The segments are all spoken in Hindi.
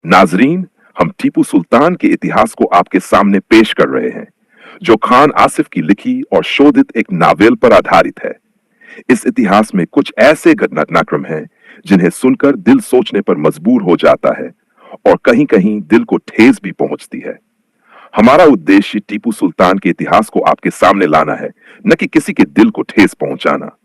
नाजरीन, हम टीपू सुल्तान के इतिहास को आपके सामने पेश कर रहे हैं, जो खान आसिफ की लिखी और शोधित एक नावेल पर आधारित है। इस इतिहास में कुछ ऐसे घटनाक्रम हैं जिन्हें सुनकर दिल सोचने पर मजबूर हो जाता है और कहीं कहीं दिल को ठेस भी पहुंचती है। हमारा उद्देश्य टीपू सुल्तान के इतिहास को आपके सामने लाना है, न कि किसी के दिल को ठेस पहुंचाना।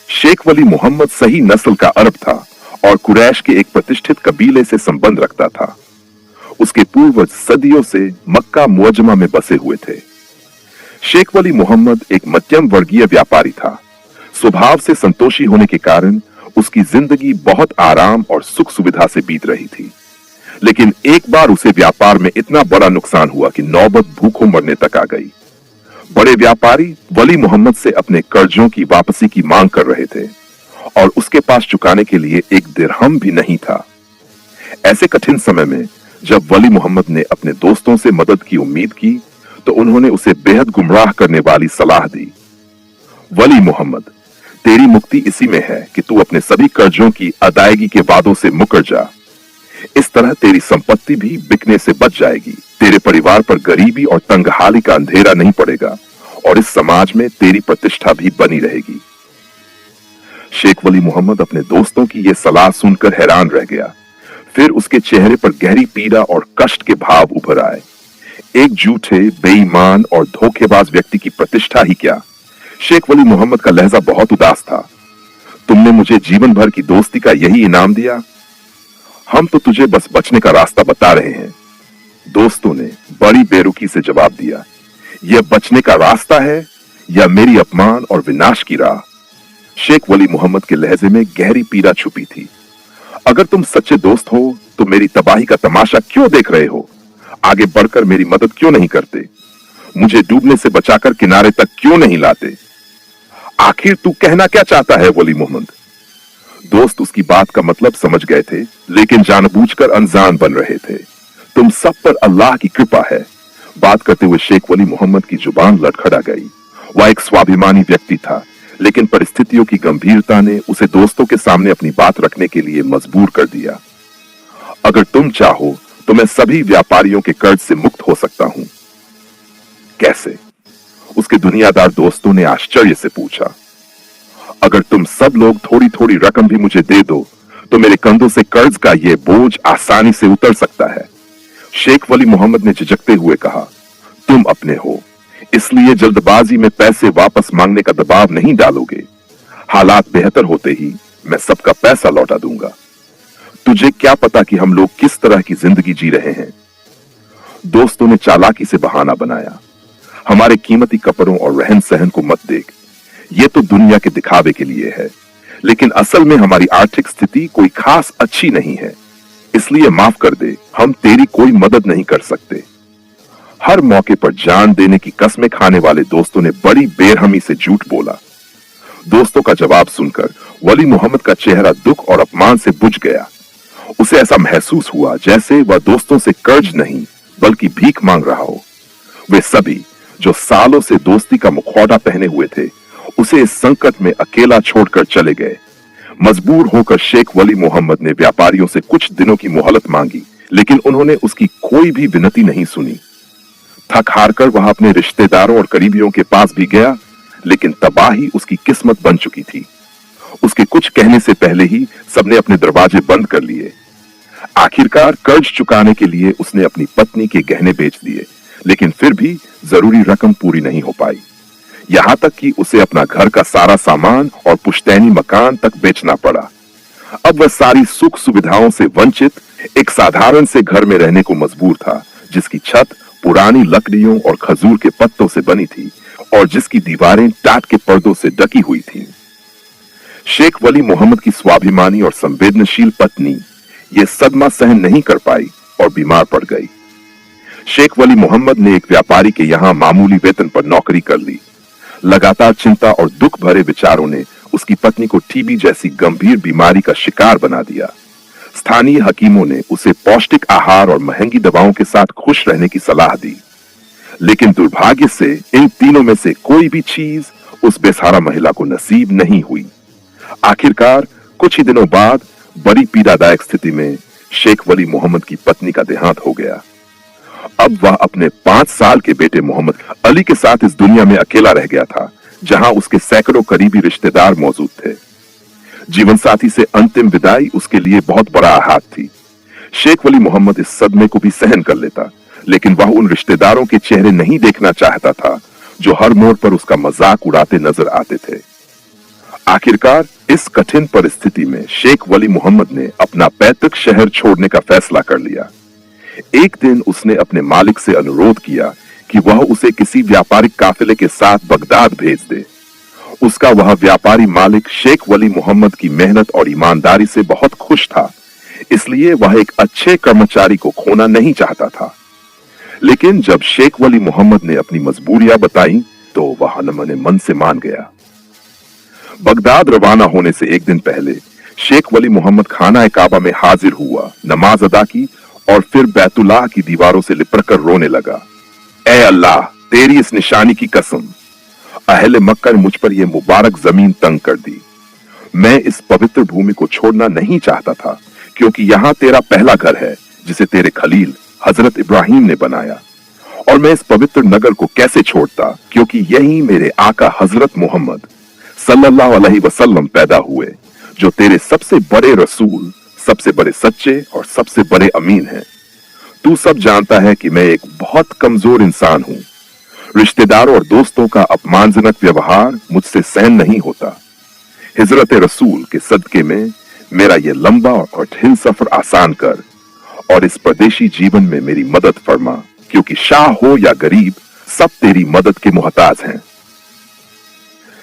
शेख वली मोहम्मद सही नस्ल का अरब था और कुरैश के एक प्रतिष्ठित कबीले से संबंध रखता था। उसके पूर्वज सदियों से मक्का मुअज्जमा में बसे हुए थे। शेख वली मोहम्मद एक मध्यम वर्गीय व्यापारी था। स्वभाव से संतोषी होने के कारण उसकी जिंदगी बहुत आराम और सुख सुविधा से बीत रही थी। लेकिन एक बार उसे व्यापार में इतना बड़ा नुकसान हुआ कि नौबत भूखों मरने तक आ गई। बड़े व्यापारी वली मोहम्मद से अपने कर्जों की वापसी की मांग कर रहे थे और उसके पास चुकाने के लिए एक दिरहम भी नहीं था। ऐसे कठिन समय में जब वली मोहम्मद ने अपने दोस्तों से मदद की उम्मीद की, तो उन्होंने उसे बेहद गुमराह करने वाली सलाह दी। वली मोहम्मद, तेरी मुक्ति इसी में है कि तू अपने सभी कर्जों की अदायगी के वादों से मुकर जा। इस तरह तेरी संपत्ति भी बिकने से बच जाएगी, तेरे परिवार पर गरीबी और तंगहाली का अंधेरा नहीं पड़ेगा और इस समाज में तेरी प्रतिष्ठा भी बनी रहेगी। शेख वली मोहम्मद अपने दोस्तों की यह सलाह सुनकर हैरान रह गया। फिर उसके चेहरे पर गहरी पीड़ा और कष्ट के भाव उभर आए। एक झूठे, बेईमान और धोखेबाज व्यक्ति की प्रतिष्ठा ही क्या। शेख वली मोहम्मद का लहजा बहुत उदास था। तुमने मुझे जीवन भर की दोस्ती का यही इनाम दिया? हम तो तुझे बस बचने का रास्ता बता रहे हैं। दोस्तों ने बड़ी बेरुखी से जवाब दिया, यह बचने का रास्ता है या मेरी अपमान और विनाश की राह? शेख वली मोहम्मद के लहजे में गहरी पीड़ा छुपी थी। अगर तुम सच्चे दोस्त हो तो मेरी तबाही का तमाशा क्यों देख रहे हो? आगे बढ़कर मेरी मदद क्यों नहीं करते? मुझे डूबने से बचाकर किनारे तक क्यों नहीं लाते? आखिर तू कहना क्या चाहता है वली मोहम्मद? दोस्त उसकी बात का मतलब समझ गए थे, लेकिन जानबूझकर अनजान बन रहे थे। तुम सब पर अल्लाह की कृपा है। बात करते हुए शेख वली मोहम्मद की जुबान लड़खड़ा गई। वह एक स्वाभिमानी व्यक्ति था, लेकिन परिस्थितियों की गंभीरता ने उसे दोस्तों के सामने अपनी बात रखने के लिए मजबूर कर दिया। अगर तुम चाहो तो मैं सभी व्यापारियों के कर्ज से मुक्त हो सकता हूं। कैसे? उसके दुनियादार दोस्तों ने आश्चर्य से पूछा। अगर तुम सब लोग थोड़ी थोड़ी रकम भी मुझे दे दो तो मेरे कंधों से कर्ज का यह बोझ आसानी से उतर सकता है। शेख वली मोहम्मद ने झिझकते हुए कहा, तुम अपने हो, इसलिए जल्दबाजी में पैसे वापस मांगने का दबाव नहीं डालोगे। हालात बेहतर होते ही मैं सबका पैसा लौटा दूंगा। तुझे क्या पता कि हम लोग किस तरह की जिंदगी जी रहे हैं? दोस्तों ने चालाकी से बहाना बनाया, हमारे कीमती कपड़ों और रहन सहन को मत देख, ये तो दुनिया के दिखावे के लिए है, लेकिन असल में हमारी आर्थिक स्थिति कोई खास अच्छी नहीं है, इसलिए माफ कर दे, हम तेरी कोई मदद नहीं कर सकते। हर मौके पर जान देने की कस्में खाने वाले दोस्तों ने बड़ी बेरहमी से झूठ बोला। दोस्तों का जवाब सुनकर वली मोहम्मद का चेहरा दुख और अपमान से बुझ गया। उसे ऐसा महसूस हुआ जैसे वह दोस्तों से कर्ज नहीं बल्कि भीख मांग रहा हो। वे सभी जो सालों से दोस्ती का मुखौटा पहने हुए थे, उसे इस संकट में अकेला छोड़कर चले गए। मजबूर होकर शेख वली मोहम्मद ने व्यापारियों से कुछ दिनों की मोहलत मांगी, लेकिन उन्होंने उसकी कोई भी विनती नहीं सुनी। थक हारकर वह अपने रिश्तेदारों और करीबियों के पास भी गया, लेकिन तबाही उसकी किस्मत बन चुकी थी। उसके कुछ कहने से पहले ही सबने अपने दरवाजे बंद कर लिए। आखिरकार कर्ज चुकाने के लिए उसने अपनी पत्नी के गहने बेच दिए, लेकिन फिर भी जरूरी रकम पूरी नहीं हो पाई। यहां तक कि उसे अपना घर का सारा सामान और पुश्तैनी मकान तक बेचना पड़ा। अब वह सारी सुख सुविधाओं से वंचित एक साधारण से घर में रहने को मजबूर था, जिसकी छत पुरानी लकड़ियों और खजूर के पत्तों से बनी थी और जिसकी दीवारें टाट के पर्दों से ढकी हुई थीं। शेख वली मोहम्मद की स्वाभिमानी और संवेदनशील पत्नी ये सदमा सहन नहीं कर पाई और बीमार पड़ गई। शेख वली मोहम्मद ने एक व्यापारी के यहां मामूली वेतन पर नौकरी कर ली। लगातार चिंता और दुख भरे विचारों ने उसकी पत्नी को टीबी जैसी गंभीर बीमारी का शिकार बना दिया। स्थानीय हकीमों ने उसे पौष्टिक आहार और महंगी दवाओं के साथ खुश रहने की सलाह दी, लेकिन दुर्भाग्य से इन तीनों में से कोई भी चीज उस बेसहारा महिला को नसीब नहीं हुई। आखिरकार कुछ ही दिनों बाद बड़ी पीड़ादायक स्थिति में शेख वली मोहम्मद की पत्नी का देहांत हो गया। अब वह अपने 5 साल के बेटे मोहम्मद अली के साथ इस दुनिया में अकेला रह गया था, जहां उसके सैकड़ों करीबी रिश्तेदार मौजूद थे। जीवन साथी से अंतिम विदाई उसके लिए बहुत बड़ा आघात थी। शेख वली मोहम्मद इस सदमे को भी सहन कर लेता, लेकिन वह उन रिश्तेदारों के चेहरे नहीं देखना चाहता था जो हर मोड़ पर उसका मजाक उड़ाते नजर आते थे। आखिरकार इस कठिन परिस्थिति में शेख वली मोहम्मद ने अपना पैतृक शहर छोड़ने का फैसला कर लिया। एक दिन उसने अपने मालिक से अनुरोध किया कि वह उसे किसी व्यापारिक काफिले के साथ बगदाद भेज दे। उसका वह व्यापारी मालिक शेख वली मोहम्मद की मेहनत और ईमानदारी से बहुत खुश था, इसलिए वह एक अच्छे कर्मचारी को खोना नहीं चाहता था। लेकिन जब शेख वली मोहम्मद ने अपनी मजबूरियां बताई तो वह मन मन से मान गया। बगदाद रवाना होने से एक दिन पहले शेख वली मोहम्मद खाना काबा में हाजिर हुआ, नमाज अदा की और फिर बैतुल्लाह की दीवारों से लिपट कर रोने लगा। ऐ अल्लाह, तेरी इस निशानी की कसम, अहले मक्का ने मुझ पर यह मुबारक जमीन तंग कर दी। मैं इस पवित्र भूमि को छोड़ना नहीं चाहता था, क्योंकि यहां तेरा पहला घर है जिसे तेरे खलील हजरत इब्राहिम ने बनाया। और मैं इस पवित्र नगर को कैसे छोड़ता, क्योंकि यही मेरे आका हजरत मोहम्मद सल्लल्लाहु अलैहि वसल्लम पैदा हुए, जो तेरे सबसे बड़े रसूल, सबसे बड़े सच्चे और सबसे बड़े अमीन हैं। तू सब जानता है कि मैं एक बहुत कमजोर इंसान हूं। रिश्तेदारों और दोस्तों का अपमानजनक व्यवहार मुझसे सहन नहीं होता। हिजरत रसूल के सदके में मेरा यह लंबा और कठिन सफर आसान कर और इस परदेशी जीवन में मेरी मदद फरमा, क्योंकि शाह हो या गरीब, सब तेरी मदद के मोहताज हैं।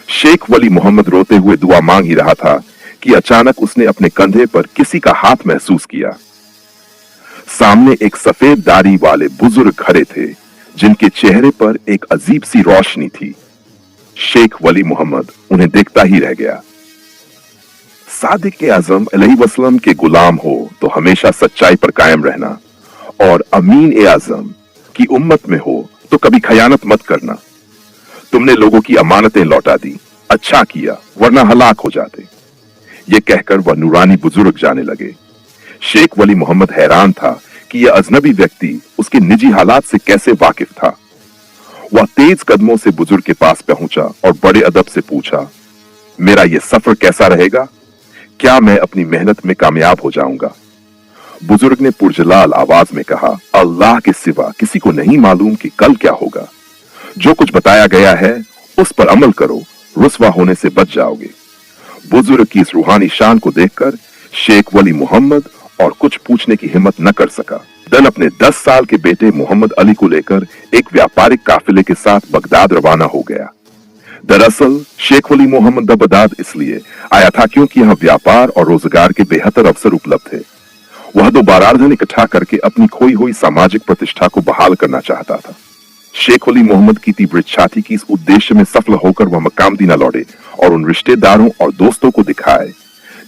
शेख वली मोहम्मद रोते हुए दुआ मांग ही रहा था कि अचानक उसने अपने कंधे पर किसी का हाथ महसूस किया। सामने एक सफेद दाढ़ी वाले बुजुर्ग खड़े थे, जिनके चेहरे पर एक अजीब सी रोशनी थी। शेख वली मोहम्मद उन्हें देखता ही रह गया। सादिक आजम अलैहिस्सलाम के गुलाम हो तो हमेशा सच्चाई पर कायम रहना, और अमीन ए आजम की उम्मत में हो तो कभी खयानत मत करना। तुमने लोगों की अमानतें लौटा दी, अच्छा किया, वरना हलाक हो जाते। ये कहकर वह नूरानी बुजुर्ग जाने लगे। शेख वली मोहम्मद हैरान था कि यह अजनबी व्यक्ति उसके निजी हालात से कैसे वाकिफ था। वह तेज कदमों से बुजुर्ग के पास पहुंचा और बड़े अदब से पूछा, मेरा यह सफर कैसा रहेगा? क्या मैं अपनी मेहनत में कामयाब हो जाऊंगा? बुजुर्ग ने पुरजलाल आवाज में कहा, अल्लाह के सिवा किसी को नहीं मालूम कि कल क्या होगा। जो कुछ बताया गया है उस पर अमल करो, रुस्वा होने से बच जाओगे। बुजुर्ग की इस रूहानी शान को देखकर शेख वली मोहम्मद और कुछ पूछने की हिम्मत न कर सका। दल अपने 10 साल के बेटे मोहम्मद अली को लेकर एक व्यापारिक काफिले के साथ बगदाद रवाना हो गया। दरअसल शेख वली मोहम्मद बगदाद इसलिए आया था क्योंकि यहाँ व्यापार और रोजगार के बेहतर अवसर उपलब्ध थे। वह दोबारा धन इकट्ठा करके अपनी खोई हुई सामाजिक प्रतिष्ठा को बहाल करना चाहता था। शेख वली मोहम्मद की तीव्र इच्छा थी कि इस उद्देश्य में सफल होकर वह मकामदी न लौटे और उन रिश्तेदारों और दोस्तों को दिखाए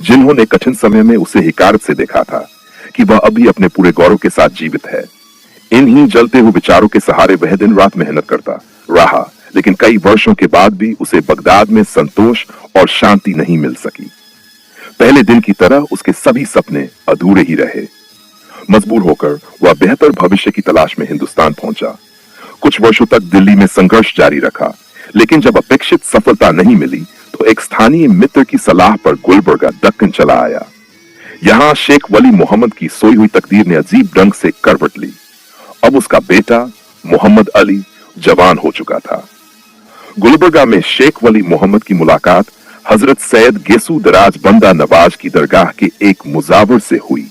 जिन्होंने कठिन समय में उसे हिकारत से देखा था कि वह अभी अपने पूरे गौरव के साथ जीवित है। इन्हीं जलते हुए विचारों के सहारे वह दिन रात मेहनत करता रहा, लेकिन कई वर्षों के बाद भी उसे बगदाद में संतोष और शांति नहीं मिल सकी। पहले दिन की तरह उसके सभी सपने अधूरे ही रहे। मजबूर होकर वह बेहतर भविष्य की तलाश में हिंदुस्तान पहुंचा। कुछ वर्षों तक दिल्ली में संघर्ष जारी रखा, लेकिन जब अपेक्षित सफलता नहीं मिली तो एक स्थानीय मित्र की सलाह पर गुलबर्गा दक्कन चला आया। यहां शेख वली मोहम्मद की सोई हुई तकदीर ने अजीब ढंग से करवट ली। अब उसका बेटा मोहम्मद अली जवान हो चुका था। गुलबर्गा में शेख वली मोहम्मद की मुलाकात हजरत सैयद गेसू दराज बंदा नवाज की दरगाह के एक मुजावर से हुई।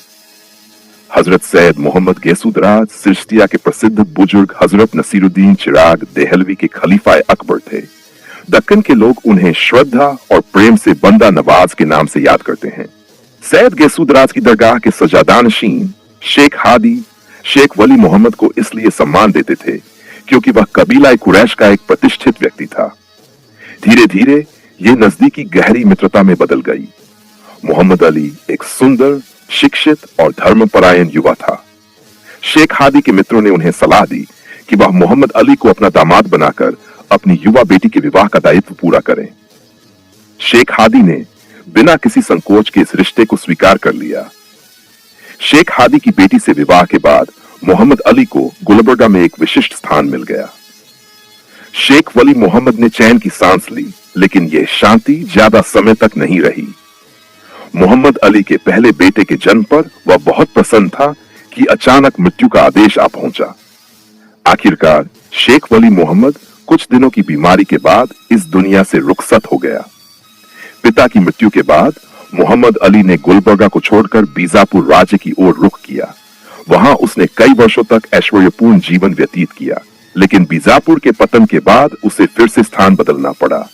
हजरत सैयद मोहम्मद गेसू दराज सिरस्तिया के प्रसिद्ध बुजुर्ग हजरत नसीरुद्दीन चिराग देहलवी के खलीफा अकबर थे, दक्कन के लोग उन्हें श्रद्धा और प्रेम से बंदा नवाज के नाम से याद करते हैं। सैयद गैसूदराज की दरगाह के सजादानशीन शेख हादी शेख वली मोहम्मद को इसलिए सम्मान देते थे क्योंकि वह कबीला कुरैश का एक प्रतिष्ठित व्यक्ति था। धीरे धीरे यह नजदीकी गहरी मित्रता में बदल गई। मोहम्मद अली एक सुंदर, शिक्षित और धर्मपरायण युवा था। शेख हादी के मित्रों ने उन्हें सलाह दी कि वह मोहम्मद अली को अपना दामाद बनाकर अपनी युवा बेटी के विवाह का दायित्व पूरा करें। शेख हादी ने बिना किसी संकोच के इस रिश्ते को स्वीकार कर लिया। शेख हादी की बेटी से विवाह के बाद मोहम्मद अली को गुलबर्गा में एक विशिष्ट स्थान मिल गया। शेख वली मोहम्मद ने चैन की सांस ली, लेकिन यह शांति ज्यादा समय तक नहीं रही। मोहम्मद अली के पहले बेटे के जन्म पर वह बहुत प्रसन्न था कि अचानक मृत्यु का आदेश आ पहुंचा। आखिरकार शेख वली मोहम्मद कुछ दिनों की बीमारी के बाद इस दुनिया से रुखसत हो गया। पिता की मृत्यु के बाद मोहम्मद अली ने गुलबर्गा को छोड़कर बीजापुर राज्य की ओर रुख किया। वहां उसने कई वर्षों तक ऐश्वर्यपूर्ण जीवन व्यतीत किया, लेकिन बीजापुर के पतन के बाद उसे फिर से स्थान बदलना पड़ा।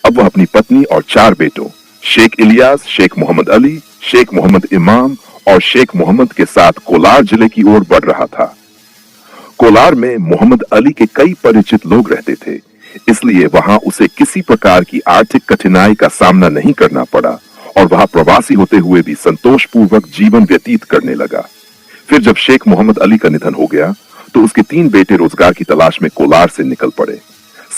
अब वह अपनी पत्नी और 4 बेटों शेख इलियास, शेख मोहम्मद अली, शेख मोहम्मद इमाम और शेख मोहम्मद के साथ कोलार जिले की ओर बढ़ रहा था। कोलार में मोहम्मद अली के कई परिचित लोग रहते थे, इसलिए वहां उसे किसी प्रकार की आर्थिक कठिनाई का सामना नहीं करना पड़ा और वहां प्रवासी होते हुए भी संतोषपूर्वक जीवन व्यतीत करने लगा। फिर जब शेख मोहम्मद अली का निधन हो गया तो उसके 3 बेटे रोजगार की तलाश में कोलार से निकल पड़े।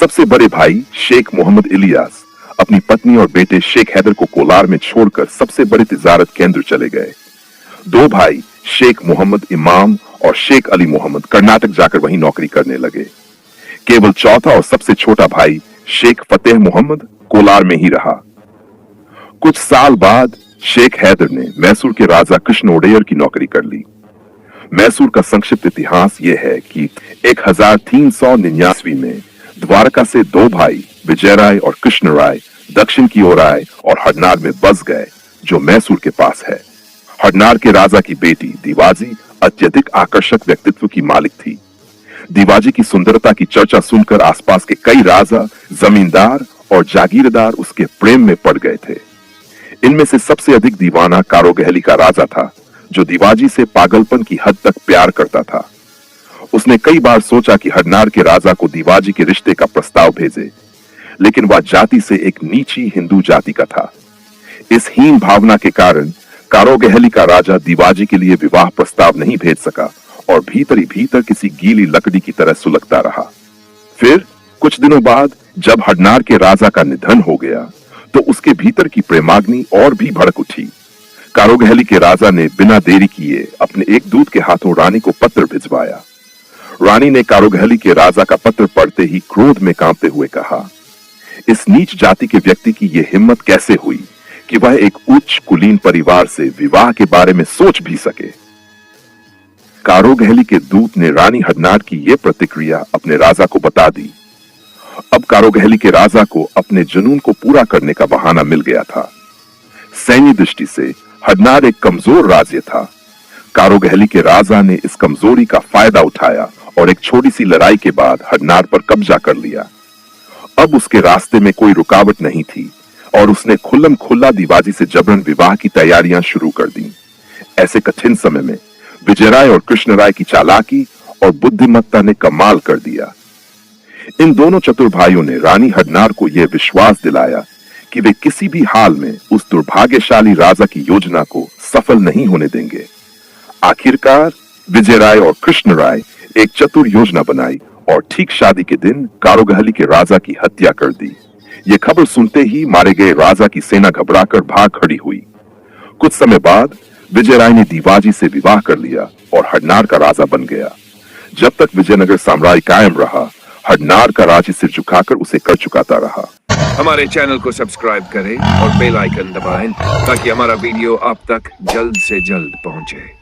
सबसे बड़े भाई शेख मोहम्मद इलियास अपनी पत्नी और बेटे शेख हैदर को कोलार में छोड़कर सबसे बड़े तिजारत केंद्र चले गए। 2 भाई शेख मोहम्मद इमाम और शेख अली मोहम्मद कर्नाटक जाकर वहीं नौकरी करने लगे। केवल चौथा और सबसे छोटा भाई शेख फतेह मोहम्मद कोलार में ही रहा। कुछ साल बाद शेख हैदर ने मैसूर के राजा कृष्ण ओडेयर की नौकरी कर ली। मैसूर का संक्षिप्त इतिहास यह है कि 1399 में द्वारका से 2 भाई विजयराय और कृष्ण राय दक्षिण की ओर आए और हरनार में बस गए, जो मैसूर के पास है। हरनार के राजा की बेटी दीवाजी अत्यधिक आकर्षक व्यक्तित्व की मालिक थी। दीवाजी की सुंदरता की चर्चा सुनकर आसपास के कई राजा, जमींदार और जागीरदार उसके प्रेम में पड़ गए थे। इनमें से सबसे अधिक दीवाना कारोगहली का राजा था, जो दीवाजी से पागलपन की हद तक प्यार करता था। उसने कई बार सोचा कि हरनार के राजा को दीवाजी के रिश्ते का प्रस्ताव भेजे, लेकिन वह जाति से एक नीची हिंदू जाति का था। इस हीन भावना के कारण कारोगहली का राजा दीवाजी के लिए विवाह प्रस्ताव नहीं भेज सका और भीतर ही भीतर किसी गीली लकड़ी की तरह सुलगता रहा। फिर कुछ दिनों बाद जब हरनार के राजा का निधन हो गया तो उसके भीतर की प्रेमाग्नि और भी भड़क उठी। कारोगहली के राजा ने बिना देरी किए अपने एक दूत के हाथों रानी को पत्र भिजवाया। रानी ने कारोगहली के राजा का पत्र पढ़ते ही क्रोध में कांपते हुए कहा, इस नीच जाति के व्यक्ति की यह हिम्मत कैसे हुई कि वह एक उच्च कुलीन परिवार से विवाह के बारे में सोच भी सके। कारोगहली के दूत ने रानी हरनार की यह प्रतिक्रिया अपने राजा को बता दी। अब कारोगहली के राजा को अपने जुनून को पूरा करने का बहाना मिल गया था। सैन्य दृष्टि से हरनार एक कमजोर राज्य था। कारोगहली के राजा ने इस कमजोरी का फायदा उठाया और एक छोटी सी लड़ाई के बाद हरनार पर कब्जा कर लिया। अब उसके रास्ते में कोई रुकावट नहीं थी और उसने खुल्लम खुल्ला दीवाजी से जबरन विवाह की तैयारियां शुरू कर दी। ऐसे कठिन समय में विजयराय और कृष्ण राय की चालाकी और बुद्धिमत्ता ने कमाल कर दिया। इन दोनों चतुर भाइयों ने रानी हरनार को यह विश्वास दिलाया कि वे किसी भी हाल में उस दुर्भाग्यशाली राजा की योजना को सफल नहीं होने देंगे। आखिरकार विजयराय और कृष्ण राय एक चतुर योजना बनाई और ठीक शादी के दिन कारोगहली के राजा की हत्या कर दी। यह खबर सुनते ही मारे गए राजा की सेना घबराकर भाग खड़ी हुई। कुछ समय बाद विजयराय ने दीवाजी से विवाह कर लिया और हरनार का राजा बन गया। जब तक विजयनगर साम्राज्य कायम रहा, हरनार का राज्य सिर झुकाकर उसे कर चुकाता रहा। हमारे चैनल को सब्सक्राइब करें और बेल आइकन दबाएं ताकि हमारा वीडियो आप तक जल्द से जल्द पहुंचे।